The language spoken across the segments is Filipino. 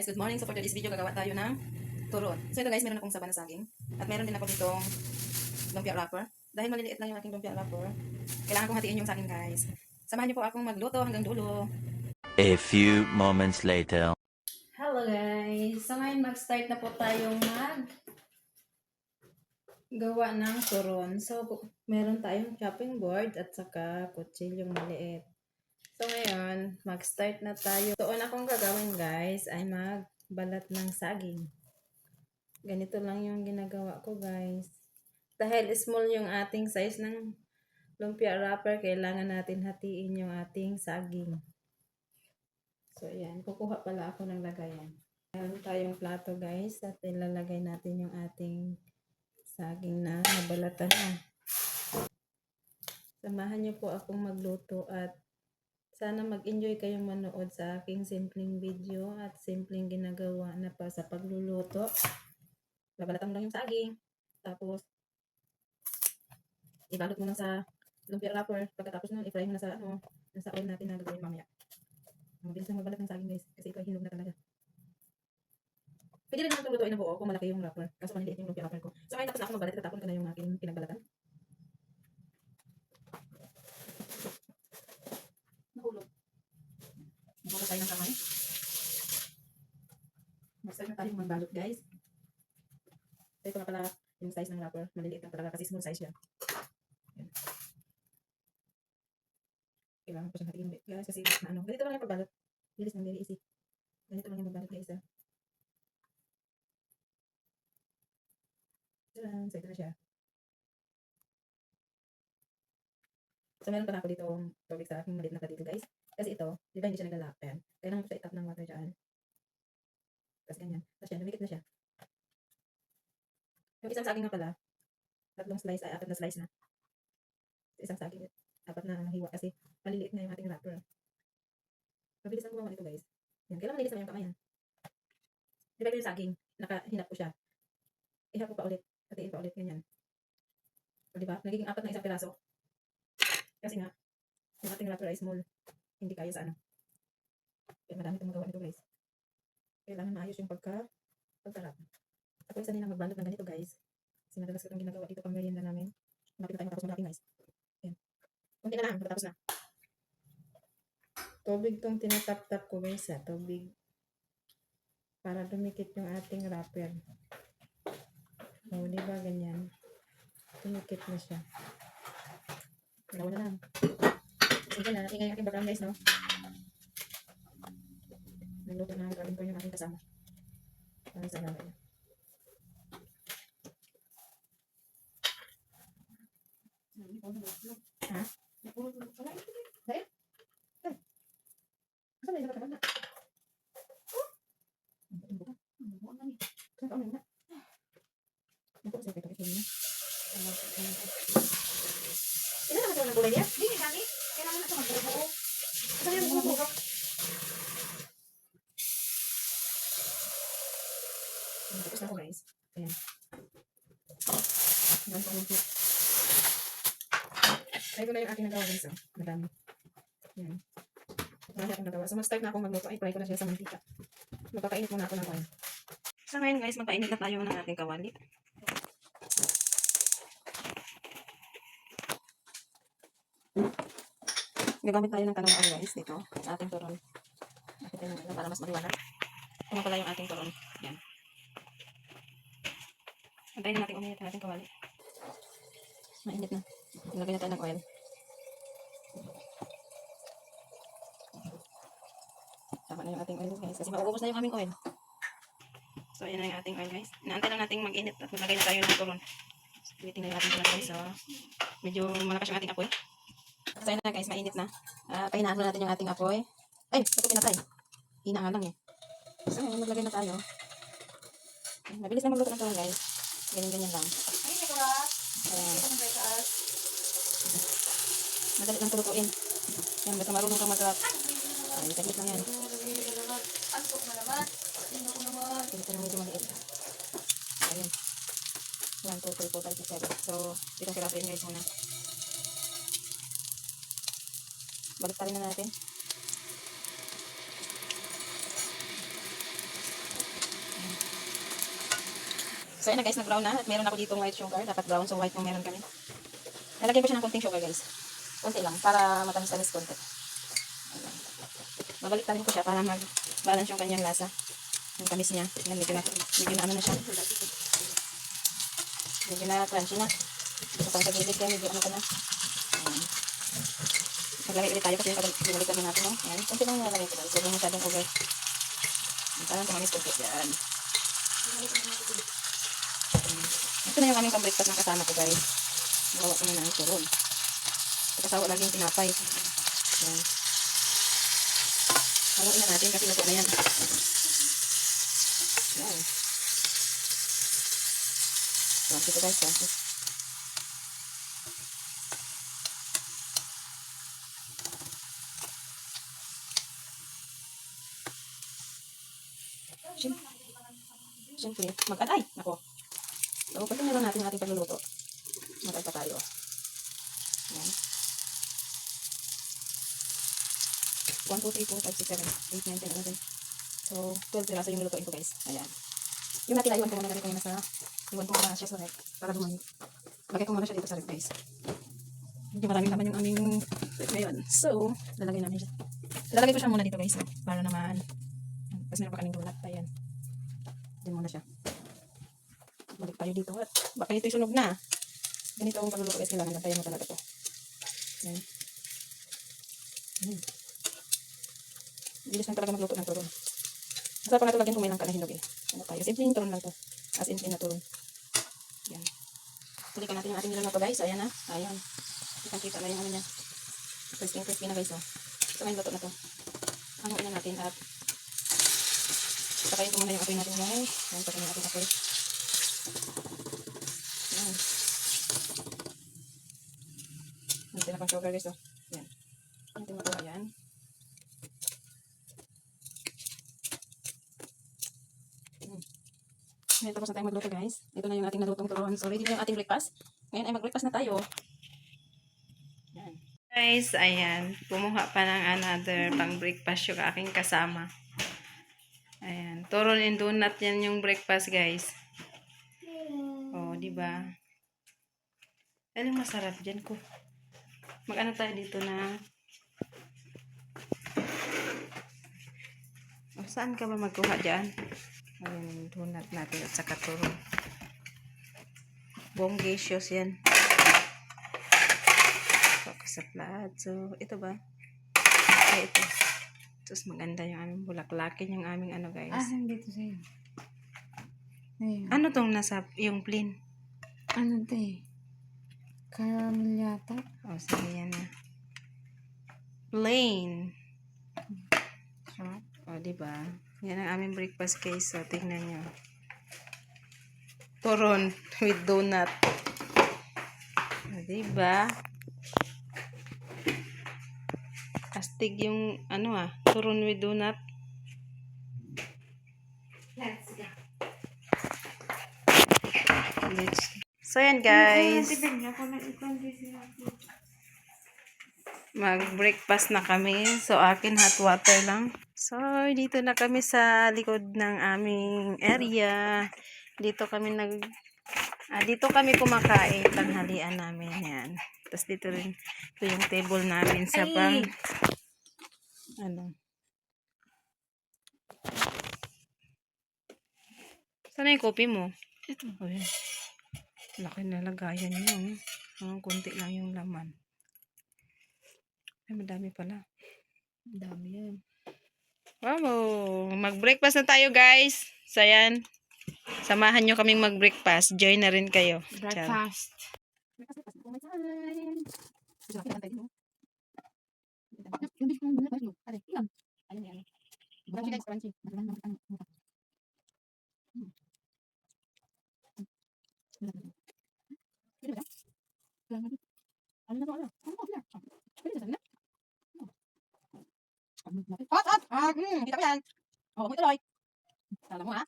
guys, good morning. So for today's video, gagawa tayo ng turon. So ito guys, meron akong saba na saging. At meron din ako ditong lumpia wrapper. Dahil maliliit lang yung aking lumpia wrapper, kailangan kong hatiin yung saging guys. Samahan niyo po akong magluto hanggang dulo. A few moments later. Hello guys! So ngayon mag-start na po tayong gawa ng turon. So meron tayong chopping board at saka kutsilyong maliit. So ngayon, mag-start na tayo. So una kong gagawin guys ay magbalat ng saging. Ganito lang yung ginagawa ko guys. Dahil small yung ating size ng lumpia wrapper, kailangan natin hatiin yung ating saging. So ayan, kukuha pala ako ng lagayan. Meron tayong plato guys at ilalagay natin yung ating saging na nabalatan na. Samahan niyo po akong magluto at sana mag-enjoy kayong manood sa aking simpleng video at simpleng ginagawa na pa sa pagluluto. Babalatan mo lang yung saging. Tapos, ibalot mo lang sa lumpia wrapper. Pagkatapos nun, i-fry mo na sa, nasa oil natin na gagawin mamaya. Mabilis lang magbalat ng saging guys. Kasi ito ay hinog na talaga. Pwede rin naman itong lutuin na buo kung malaki yung wrapper. Kaso maliliit yung lumpia wrapper ko. So ngayon tapos na ako magbalat. Tatapon ko na yung aking pinagbalatan. Nahulog. Nahulog tayo ng kamay. Mag-start na tayong magbalot guys. So ito nga pala yung size ng wrapper. Maliliit lang talaga kasi small size siya. Yan. Kailangan ko siyang hatiin guys kasi ganito lang yung pagbalot. Bilis lang, very easy. Ganito lang yung magbalot guys. Diyan, so ito na siya. So meron pa na ako dito tubig sa aking maliit na platito guys. Kasi ito, di ba hindi siya naglalap. Ayan. Kailangan ko siya itap ng water dyan. Kasi ganyan. Tapos yan, lumikit na siya. Yung isang saging nga pala, tatlong slice ay apat na slice na. So, isang saging, apat na hiwa kasi maliliit na yung ating wrapper. Mabilis ang gumawa nito guys. Yan, kailangan malinis naman yung kamay yan. Di ba yung saging, nakahinap ko siya. Ihap ko pa ulit, hatiin pa ulit, ganyan. O di ba, nagiging apat na isang piraso. Kasi nga, yung ating wrapper ay small. Hindi kaya sa ano. Kaya madami itong magawa nito guys. Kailangan maayos yung pagkarap. Ako isa din ang magbalot ng ganito guys. Kasi madalas ko itong ginagawa dito pang merienda namin. Malapit na tayo matapos malaki guys. Ayan. Kunti na lang, matapos na. Tubig tong tinatap-tap ko guys ha. Tubig. Para dumikit yung ating wrapper. O, diba ganyan. Dumikit na siya. Galaw na lang. Sige na, ingay yung aking background guys no. Nagluto na gawin ko yung aking kasama. Para sa namin. Ha? Dahil? Saan na yung nakabanda? Ilan naman siya ng gulay niya? Hindi, dami. Kailangan na siya magbuo. Saan yung magbuo? Tapos na ako guys. Ayan. Ayan ko lang. Try ko na yung aking nagawa guys. Madami. Ayan. Marami akong nagawa. So mag-start na akong magluto. Ay, try ko na siya sa mantika. Magpakainit muna ako ng oil. So ngayon guys, magpainit na tayo ng ating kawali. Gagamit tayo ng kanang oil guys dito sa ating turon. Nakita nyo na para mas maliwanag. Ito pala yung ating turon. Yan. Antayin natin uminit ang ating kawali. Mainit na. Ilagay na tayo ng oil. Tama na yung ating oil guys. Kasi mauubos na yung aming oil. So ayan na yung ating oil guys. Inaantay lang natin mag-init at maglagay na tayo ng turon. Pilitin na yung ating turon guys. So medyo malakas yung ating apoy. So ayan na guys, mainit na. Pahinaan na natin yung ating apoy. Ay, ito pinatay. Hina nga lang eh. So ayan, maglagay na tayo. Mabilis lang magluto ng turon guys. Ganyan-ganyan lang. Ayan. Madali lang tulutuin. Yan, basta marunong kang mag-rap. Ay, saglit lang yan. Ito na medyo maliit. Ayun. 1, 2, 3, 4, 5, 6, 7. So, itong sirapuin guys muna. Balik pa rin na natin. So, ayan na guys, nag-brown na. At meron ako dito white sugar. Dapat brown, so white kung meron kami. Nalagyan ko siya ng konting sugar guys. Konti lang, para matamis-tamis konti. Ayan. Babalik-tarin ko siya para mag-balance yung kanyang lasa. Yung tamis niya. Ayan, medyo na ano na siya. Medyo na crunchy na. Kapag sa gilid kaya medyo ano ka na. Ayan. Maglagay ulit tayo kasi yung bumalikan na natin. No? Ayan, konti lang nalagay ko guys. Huwag lang masyadong over. Parang tumamis konti. Ayan. Ito na yung aming pang-breakfast ng kasama ko guys. Magawa ko na ng turon. Kasawa lagi yung tinapay. Ayan. Haluin na natin kasi luto na yan. Ayan. So, ito guys. Siyempre, mag-aday. Nako. So, pag meron natin ating pagluluto, mag-aday pa tayo. Ayan. 1, 2, 3, 4, 5, 6, 7, 8, 9, 10, 11. So, 12 piraso yung nilutuin ko guys. Ayan. Yung natin, iwan ko muna natin kayo iwan ko muna siya sa rep. Para dumami. Lagay ko muna siya dito sa rep guys. Hindi maraming laman yung aming ngayon. So, lalagay namin siya. Lalagay ko siya muna dito guys. Para naman. Tapos meron pa kaming donut. Ayan. Diyan muna siya. Balik tayo dito. At baka ito'y sunog na. Ganito ang pagluluto guys. Kailangan lang tayo mo talaga to. Ayan. Bilis lang talaga magluto ng turon. Masarap pa nga ito lagyan kung may langka na hinog eh. Ano tayo? Simple yung turon lang to. As in na turon. Ayan. Tulikan natin yung ating nilang na to guys. Ayan na. Ayan. Kita na yung ano niya. Crispy na guys. Oh. So ngayon luto na to. Hanguin na natin at patayin ko muna yung apoy natin guys. Ayan, patayin natin apoy. Ayan. Nanti na pang sugar guys. Oh. Ayan. Nanti mo to. Ayan. Ngayon tapos na tayo magluto guys. Ito na yung ating nalutong turon. So ready na yung ating breakfast. Ngayon ay mag-breakfast na tayo. Ayan. Guys, ayan. Kumuha pa ng another pang breakfast yung aking kasama. Ayan. Turon and donut yan yung breakfast guys. Oh, di ba? Anong masarap dyan ko? Mag-ano tayo dito na... Oh, saan ka ba magkuha dyan? Ayan, donut natin at saka turon. Bonggesios yan. Sa plato. So, ito ba? Okay, ito. Tapos maganda yung aming bulaklakin, yung aming ano guys. Ah, dito sa'yo. Ayun. Ano tong nasa yung plain? Ano to eh? Caramel yata. O, sige yan na. Plain. Sarap. O, diba? Yan ang aming breakfast guys. So, tingnan nyo. Turon with donut. O, diba? Astig yung, ano turon with donut. Let's go. So, yan guys. Mag-breakfast na kami. So, akin hot water lang. So, dito na kami sa likod ng aming area. Dito kami dito kami kumakain. Tanghalian namin. Yan. Tapos dito rin ito yung table namin sa pang ano. Saan yung kopi mo? Ito. Oh, yan. Laki na lagayan yun. Kunti lang yung laman. Ay, madami pala. Dami yan. Wow! Mag-breakfast na tayo, guys. So, yan. Samahan nyo kaming mag-breakfast. Join na rin kayo. Breakfast. Hot, hot! Kita ko yan. Oh, mo tuloy. Alam mo ha?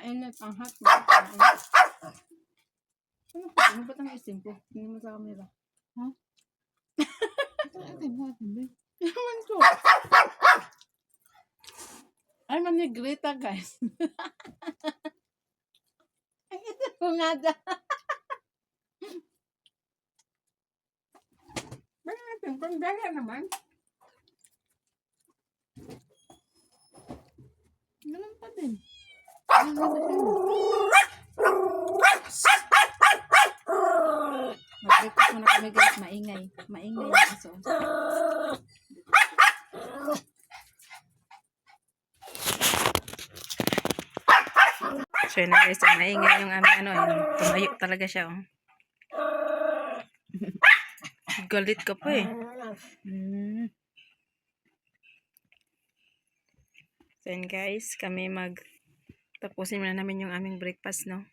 Mainit ang hot. Mainit. Ano ba itong isim ko? Hindi mo sa camera. Ha? Ito atin mo. Ewan ko. Ay, manigrita guys. Ay, ito ko nga dyan. Bakit? Kung dala naman. Ganun pa din. Mag-breakfast muna kami guys. Maingay. Maingay yung aso. So yun na guys, maingay yung aming ano, tumayo talaga siya. Oh. Galit ka pa eh. So yun guys, kami tapusin muna namin yung aming breakfast, no?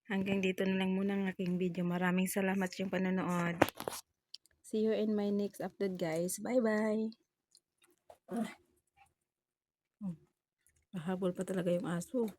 Hanggang dito na lang muna ang aking video. Maraming salamat yung panonood. See you in my next upload guys. Bye bye. Mahabol pa talaga yung aso.